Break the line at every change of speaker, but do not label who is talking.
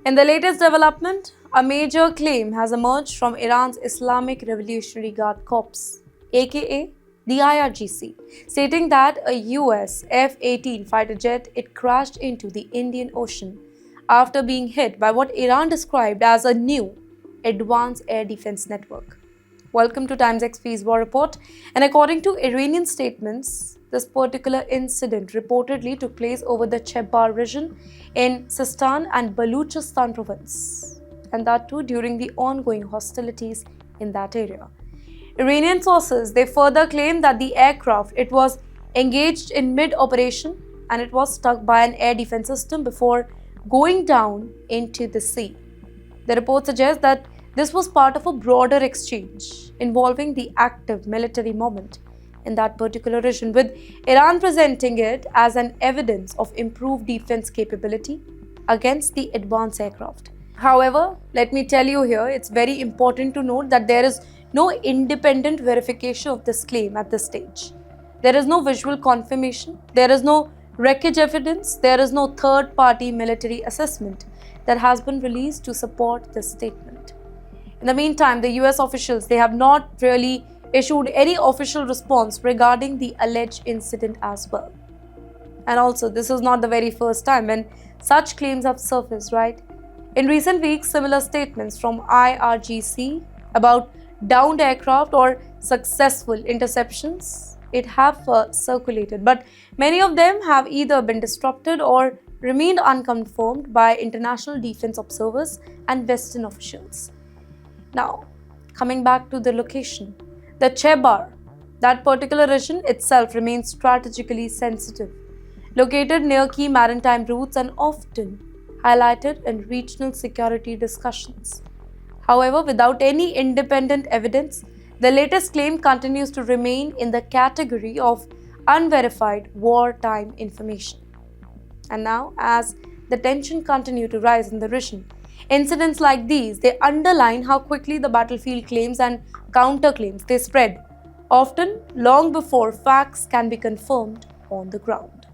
In the latest development, a major claim has emerged from Iran's Islamic Revolutionary Guard Corps, aka the IRGC, stating that a US F-18 fighter jet it crashed into the Indian Ocean after being hit by what Iran described as a new advanced air defense network. Welcome to Times XP's War Report. And according to Iranian statements, this particular incident reportedly took place over the Chebar region in Sistan and Baluchistan province, and that too during the ongoing hostilities in that area. Iranian sources they further claim that the aircraft it was engaged in mid-operation and it was struck by an air defense system before going down into the sea. The report suggests that this was part of a broader exchange involving the active military movement in that particular region, with Iran presenting it as an evidence of improved defense capability against the advanced aircraft. However, let me tell you here, it's very important to note that there is no independent verification of this claim at this stage. There is no visual confirmation, there is no wreckage evidence, there is no third-party military assessment that has been released to support this statement. In the meantime, the US officials they have not really issued any official response regarding the alleged incident as well. And also, this is not the very first time when such claims have surfaced, right? In recent weeks, similar statements from IRGC about downed aircraft or successful interceptions it have circulated, but many of them have either been disrupted or remained unconfirmed by international defense observers and Western officials. Now, coming back to the location, the Chebar, that particular region itself remains strategically sensitive, located near key maritime routes and often highlighted in regional security discussions. However, without any independent evidence, the latest claim continues to remain in the category of unverified wartime information. And now, as the tension continues to rise in the region, incidents like these they underline how quickly the battlefield claims and counterclaims they spread, often long before facts can be confirmed on the ground.